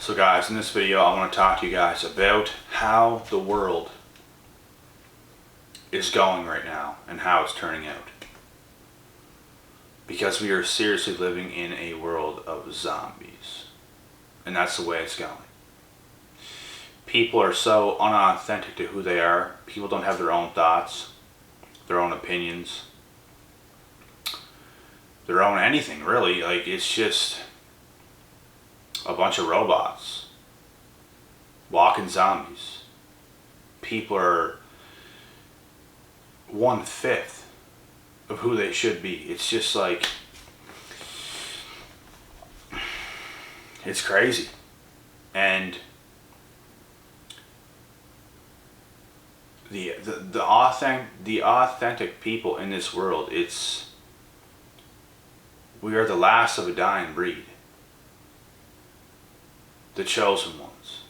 So guys, in this video I want to talk to you guys about how the world is going right now and how it's turning out. Because we are seriously living in a world of zombies. And that's the way it's going. People are so unauthentic to who they are. People don't have their own thoughts, their own opinions, their own anything really. Like, it's just a bunch of robots, walking zombies. People are 1/5 of who they should be. It's just like, it's crazy. And the authentic people in this world, we are the last of a dying breed. The chosen ones,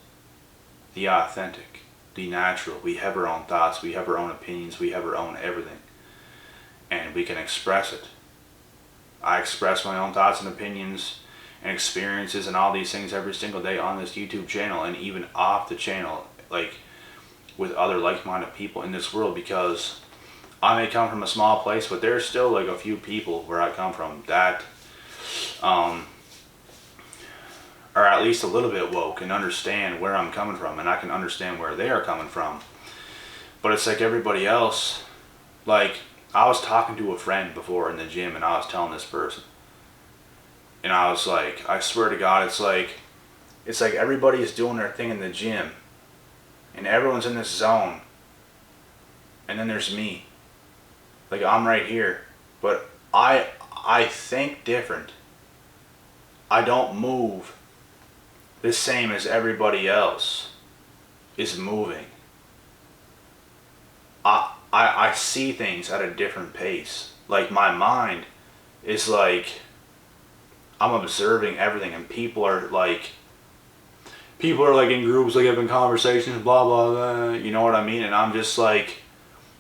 the authentic, the natural. We have our own thoughts, we have our own opinions, we have our own everything. And we can express it. I express my own thoughts and opinions and experiences and all these things every single day on this YouTube channel, and even off the channel, like with other like-minded people in this world, because I may come from a small place, but there's still like a few people where I come from that are at least a little bit woke and understand where I'm coming from, and I can understand where they are coming from. But it's like everybody else. Like, I was talking to a friend before in the gym, and I was telling this person, and I was like, I swear to God, it's like everybody is doing their thing in the gym, and everyone's in this zone, and then there's me. Like, I'm right here, but I think different. I don't move the same as everybody else is moving. I see things at a different pace. Like, my mind is like, I'm observing everything, and people are like in groups, like having conversations, blah blah blah, you know what I mean? And I'm just like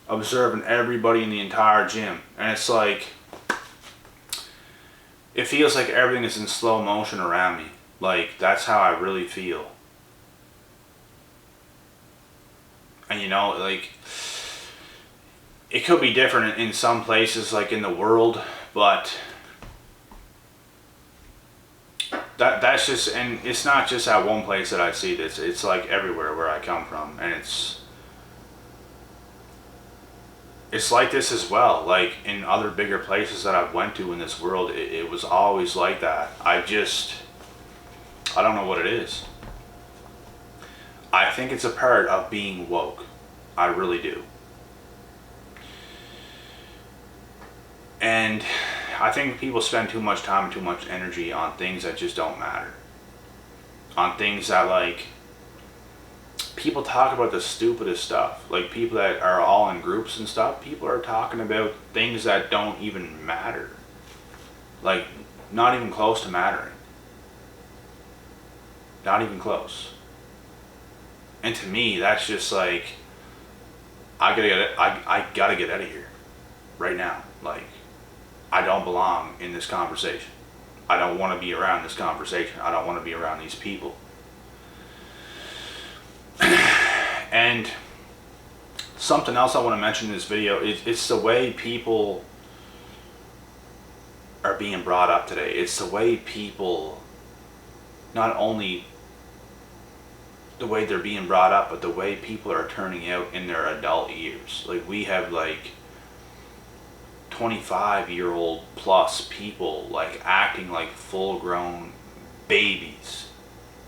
observing everybody in the entire gym, and it's like, it feels like everything is in slow motion around me. Like, that's how I really feel. And you know, like, it could be different in some places, like in the world, but that's just, and it's not just at one place that I see this. It's like everywhere where I come from, and it's like this as well. Like, in other bigger places that I've went to in this world, it was always like that. I don't know what it is. I think it's a part of being woke. I really do. And I think people spend too much time and too much energy on things that just don't matter. On things that, like, people talk about the stupidest stuff. Like, people that are all in groups and stuff, people are talking about things that don't even matter. Like, not even close to mattering. Not even close. And to me, that's just like, I gotta get out of here right now. Like, I don't belong in this conversation. I don't want to be around this conversation. I don't want to be around these people. And something else I want to mention in this video is it's the way people are being brought up today. It's the way people, not only the way they're being brought up, but the way people are turning out in their adult years. Like, we have like 25-year-old plus people like acting like full-grown babies,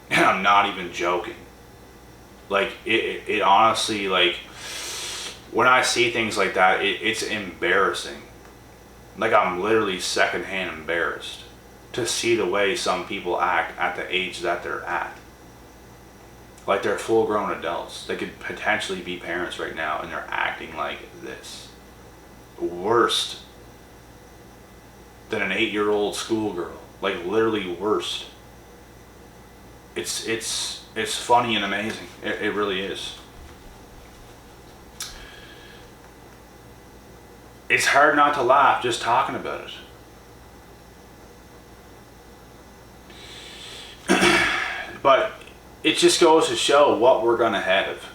and I'm not even joking. Like, it honestly, like, when I see things like that, it's embarrassing. Like, I'm literally secondhand embarrassed to see the way some people act at the age that they're at. Like, they're full-grown adults. They could potentially be parents right now, and they're acting like this. Worst than an 8-year-old schoolgirl. Like, literally worst. It's funny and amazing. It really is. It's hard not to laugh just talking about it. But it just goes to show what we're gonna have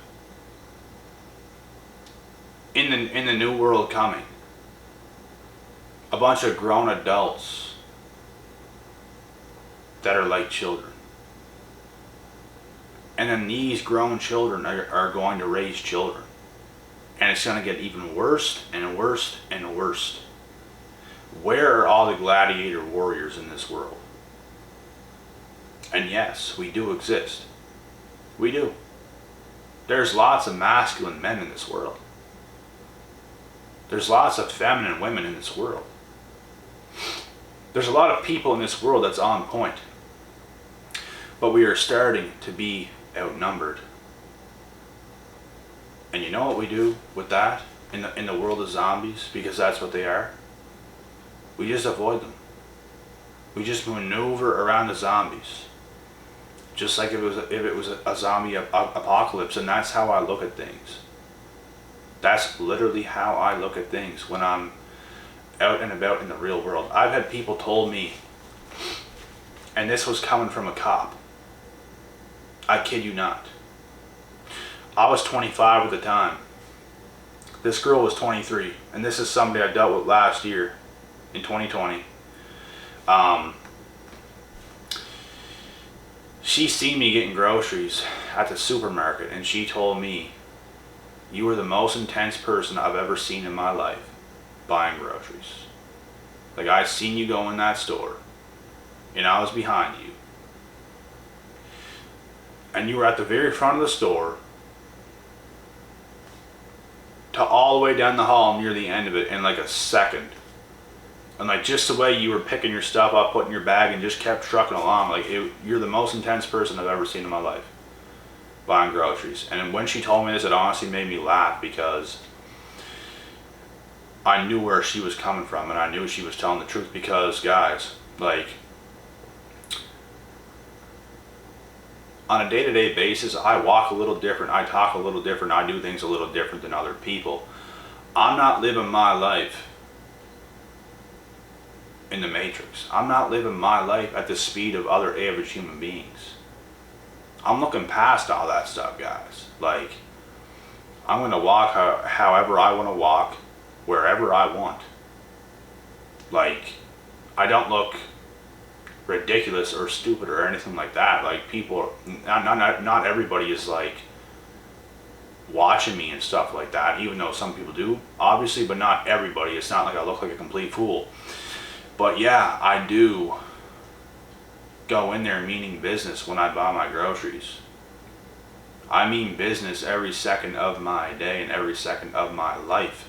in the new world coming. A bunch of grown adults that are like children. And then these grown children are going to raise children. And it's going to get even worse and worse and worse. Where are all the gladiator warriors in this world? And yes, we do exist. We do. There's lots of masculine men in this world. There's lots of feminine women in this world. There's a lot of people in this world that's on point. But we are starting to be outnumbered. And you know what we do with that in the world of zombies? Because that's what they are. We just avoid them. We just maneuver around the zombies. Just like if it was a zombie apocalypse, and that's how I look at things. That's literally how I look at things when I'm out and about in the real world. I've had people told me, and this was coming from a cop, I kid you not. I was 25 at the time. This girl was 23, and this is somebody I dealt with last year in 2020. She seen me getting groceries at the supermarket, and she told me, "You were the most intense person I've ever seen in my life buying groceries. Like, I seen you go in that store, and I was behind you. And you were at the very front of the store to all the way down the hall near the end of it in like a second. And like just the way you were picking your stuff up, putting your bag, and just kept trucking along. Like you're the most intense person I've ever seen in my life buying groceries." And when she told me this, it honestly made me laugh because I knew where she was coming from, and I knew she was telling the truth. Because guys, like, on a day-to-day basis, I walk a little different, I talk a little different, I do things a little different than other people. I'm not living my life in the Matrix. I'm not living my life at the speed of other average human beings. I'm looking past all that stuff, guys. Like, I'm going to walk however I want to walk, wherever I want. Like, I don't look ridiculous or stupid or anything like that. Like, people, not everybody is like watching me and stuff like that, even though some people do, obviously, but not everybody. It's not like I look like a complete fool. But yeah, I do go in there meaning business when I buy my groceries. I mean business every second of my day and every second of my life.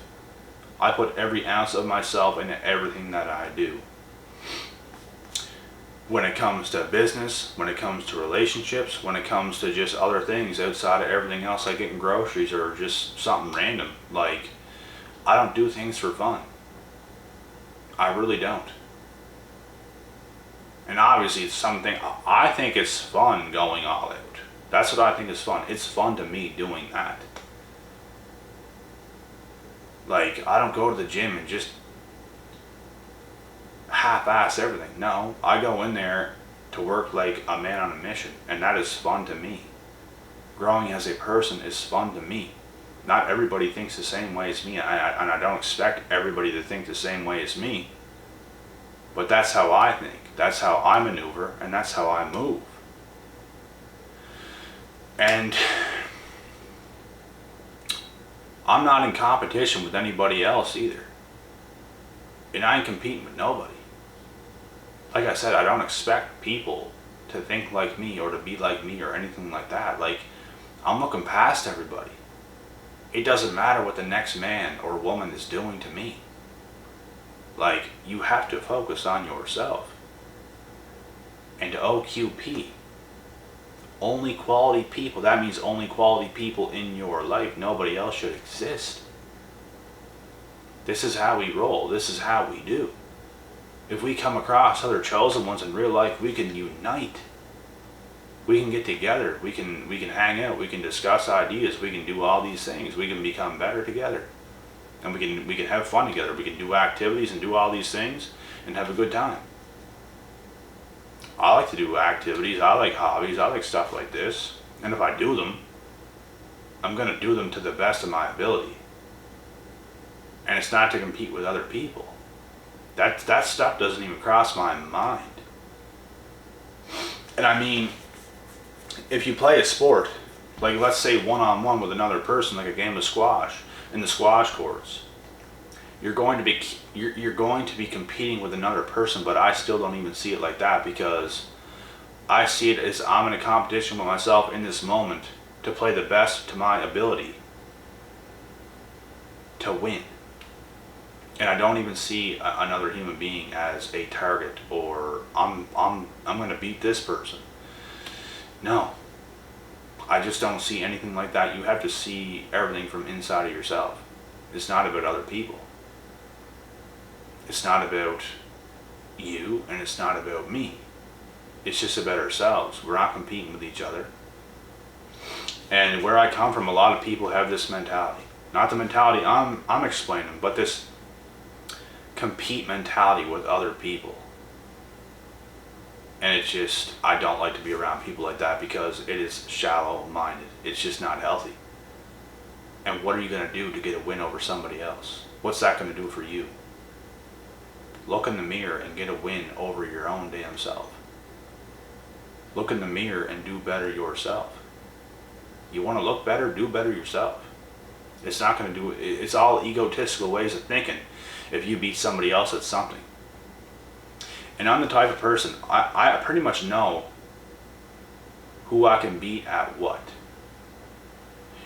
I put every ounce of myself into everything that I do. When it comes to business, when it comes to relationships, when it comes to just other things outside of everything else, like getting groceries or just something random. Like, I don't do things for fun. I really don't. And obviously it's something, I think it's fun going all out. That's what I think is fun. It's fun to me doing that. Like, I don't go to the gym and just half-ass everything. No, I go in there to work like a man on a mission, and that is fun to me. Growing as a person is fun to me. Not everybody thinks the same way as me, and I don't expect everybody to think the same way as me. But that's how I think. That's how I maneuver, and that's how I move. And I'm not in competition with anybody else either. And I ain't competing with nobody. Like I said, I don't expect people to think like me or to be like me or anything like that. Like, I'm looking past everybody. It doesn't matter what the next man or woman is doing to me. Like, you have to focus on yourself. And to OQP, only quality people, that means only quality people in your life. Nobody else should exist. This is how we roll. This is how we do. If we come across other chosen ones in real life, we can unite. We can get together. We can hang out. We can discuss ideas. We can do all these things. We can become better together. And we can have fun together. We can do activities and do all these things and have a good time. I like to do activities, I like hobbies, I like stuff like this. And if I do them, I'm going to do them to the best of my ability. And it's not to compete with other people. That stuff doesn't even cross my mind. And I mean, if you play a sport, like let's say one-on-one with another person, like a game of squash, in the squash courts, you're going to be competing with another person, but I still don't even see it like that, because I see it as I'm in a competition with myself in this moment to play the best to my ability to win. And I don't even see another human being as a target, or I'm going to beat this person. No. I just don't see anything like that. You have to see everything from inside of yourself. It's not about other people. It's not about you, and it's not about me. It's just about ourselves. We're not competing with each other. And where I come from, a lot of people have this mentality. Not the mentality I'm explaining, but this compete mentality with other people. And it's just, I don't like to be around people like that, because it is shallow-minded. It's just not healthy. And what are you going to do to get a win over somebody else? What's that going to do for you? Look in the mirror and get a win over your own damn self. Look in the mirror and do better yourself. You want to look better, do better yourself. It's not going to do it. It's all egotistical ways of thinking if you beat somebody else at something. And I'm the type of person, I pretty much know who I can beat at what.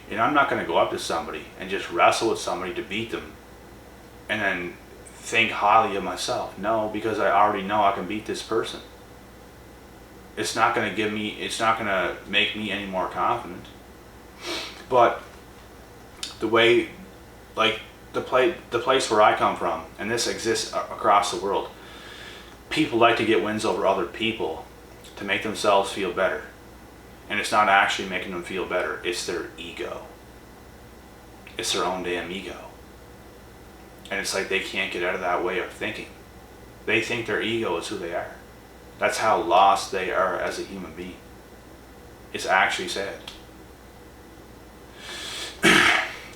And I'm not going to go up to somebody and just wrestle with somebody to beat them and then think highly of myself. No, because I already know I can beat this person. It's not going to make me any more confident. But the way, like the place where I come from, and this exists across the world, people like to get wins over other people to make themselves feel better. And it's not actually making them feel better, it's their ego. It's their own damn ego. And it's like they can't get out of that way of thinking. They think their ego is who they are. That's how lost they are as a human being. It's actually sad.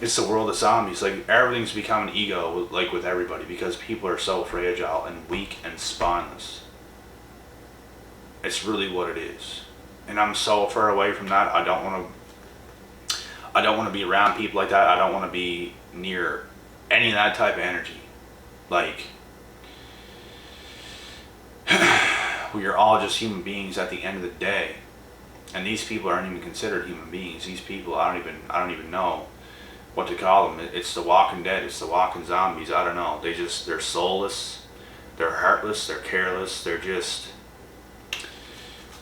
It's the world of zombies. Like, everything's become an ego, like with everybody, because people are so fragile and weak and spineless. It's really what it is. And I'm so far away from that. I don't want to be around people like that. I don't want to be near any of that type of energy. Like, we are all just human beings at the end of the day. And these people aren't even considered human beings. These people, I don't even know what to call them. It's the walking dead. It's the walking zombies. I don't know. They're soulless. They're heartless. They're careless. They're just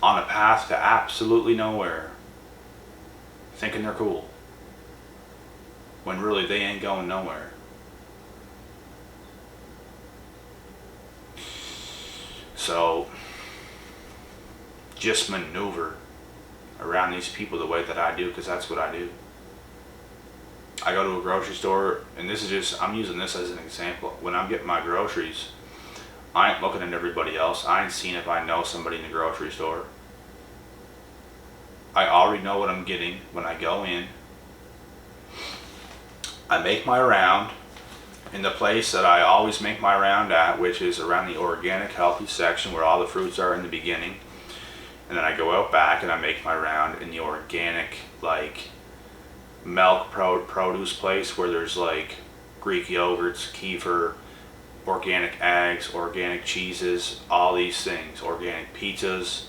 on a path to absolutely nowhere, thinking they're cool, when really they ain't going nowhere. So just maneuver around these people the way that I do, because that's what I do. I go to a grocery store, and this is just, I'm using this as an example. When I'm getting my groceries, I ain't looking at everybody else. I ain't seeing if I know somebody in the grocery store. I already know what I'm getting when I go in. I make my round in the place that I always make my round at, which is around the organic healthy section where all the fruits are in the beginning. And then I go out back and I make my round in the organic, like, milk produce place where there's like Greek yogurts, kefir, organic eggs, organic cheeses, all these things, organic pizzas,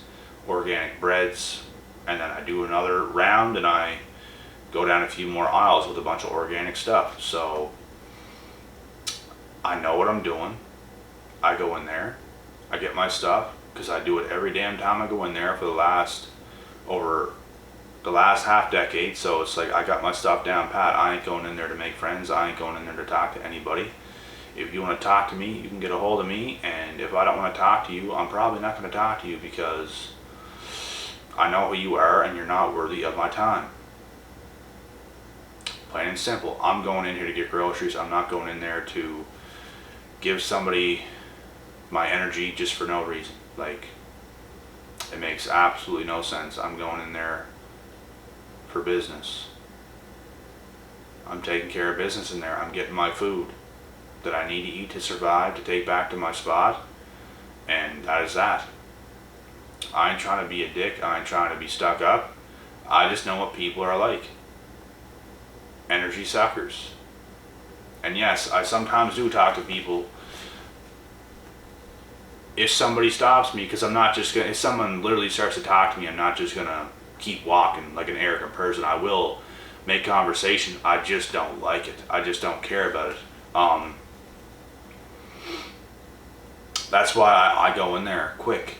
organic breads. And then I do another round and I go down a few more aisles with a bunch of organic stuff. So I know what I'm doing. I go in there, I get my stuff, because I do it every damn time I go in there for over the last half decade. So it's like I got my stuff down pat. I ain't going in there to make friends. I ain't going in there to talk to anybody. If you want to talk to me, you can get a hold of me. And if I don't want to talk to you, I'm probably not going to talk to you, because I know who you are and you're not worthy of my time. Plain and simple. I'm going in here to get groceries. I'm not going in there to give somebody my energy just for no reason. Like, It makes absolutely no sense. I'm going in there for business. I'm taking care of business in there. I'm getting my food that I need to eat to survive, to take back to my spot, and that is that. I ain't trying to be a dick. I ain't trying to be stuck up. I just know what people are like. Energy suckers. And yes, I sometimes do talk to people. If somebody stops me, because I'm not just gonna, if someone literally starts to talk to me, I'm not just gonna keep walking like an arrogant person. I will make conversation. I just don't like it. I just don't care about it. That's why I go in there quick.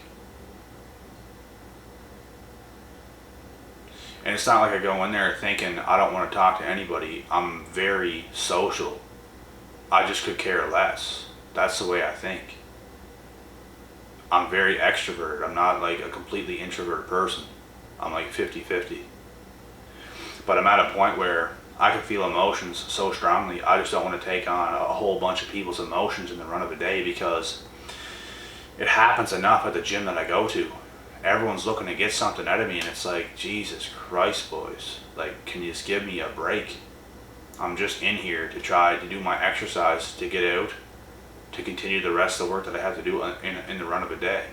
And it's not like I go in there thinking I don't want to talk to anybody. I'm very social. I just could care less. That's the way I think. I'm very extroverted. I'm not like a completely introverted person. I'm like 50-50. But I'm at a point where I can feel emotions so strongly, I just don't want to take on a whole bunch of people's emotions in the run of a day, because it happens enough at the gym that I go to. Everyone's looking to get something out of me, and it's like, Jesus Christ, boys. Like, can you just give me a break? I'm just in here to try to do my exercise, to get out, to continue the rest of the work that I have to do in the run of a day.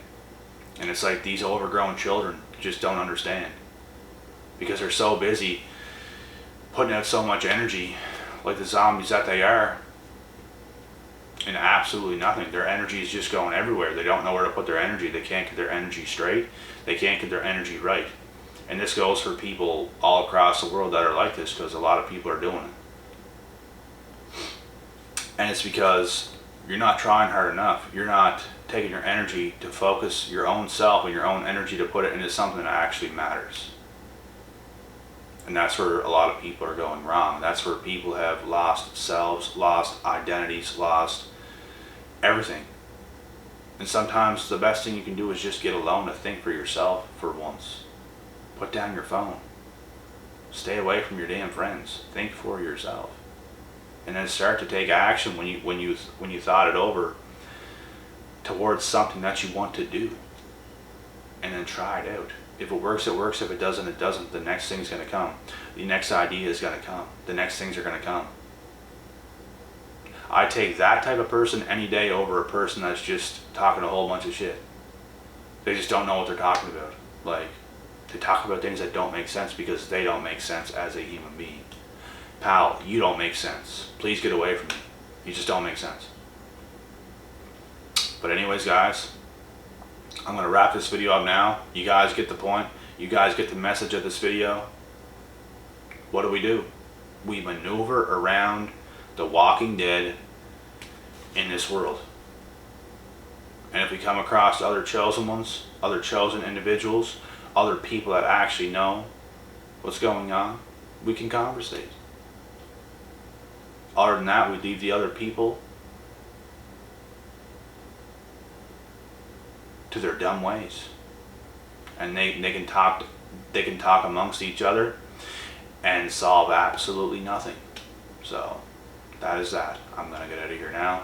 And it's like these overgrown children just don't understand, because they're so busy putting out so much energy, like the zombies that they are, and absolutely nothing. Their energy is just going everywhere. They don't know where to put their energy. They can't get their energy straight. They can't get their energy right. And this goes for people all across the world that are like this, because a lot of people are doing it. And it's because you're not trying hard enough. You're not taking your energy to focus your own self and your own energy to put it into something that actually matters. And that's where a lot of people are going wrong. That's where people have lost selves, lost identities, lost everything. And sometimes the best thing you can do is just get alone to think for yourself for once. Put down your phone. Stay away from your damn friends. Think for yourself. And then start to take action when you thought it over towards something that you want to do. And then try it out. If it works, it works. If it doesn't, it doesn't. The next thing's going to come. The next idea is going to come. The next things are going to come. I take that type of person any day over a person that's just talking a whole bunch of shit. They just don't know what they're talking about. Like, they talk about things that don't make sense because they don't make sense as a human being. Pal, you don't make sense. Please get away from me. You just don't make sense. But anyways, guys, I'm going to wrap this video up now. You guys get the point. You guys get the message of this video. What do? We maneuver around the walking dead in this world. And if we come across other chosen ones, other chosen individuals, other people that actually know what's going on, we can conversate. Other than that, we leave the other people to their dumb ways, and they can talk amongst each other and solve absolutely nothing. So that is that. I'm gonna get out of here now.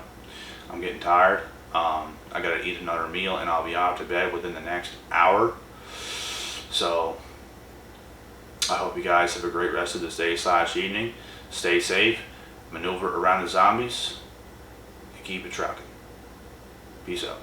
I'm getting tired. I gotta eat another meal, and I'll be out to bed within the next hour. So I hope you guys have a great rest of this day / evening. Stay safe, maneuver around the zombies, and keep it trucking. Peace out.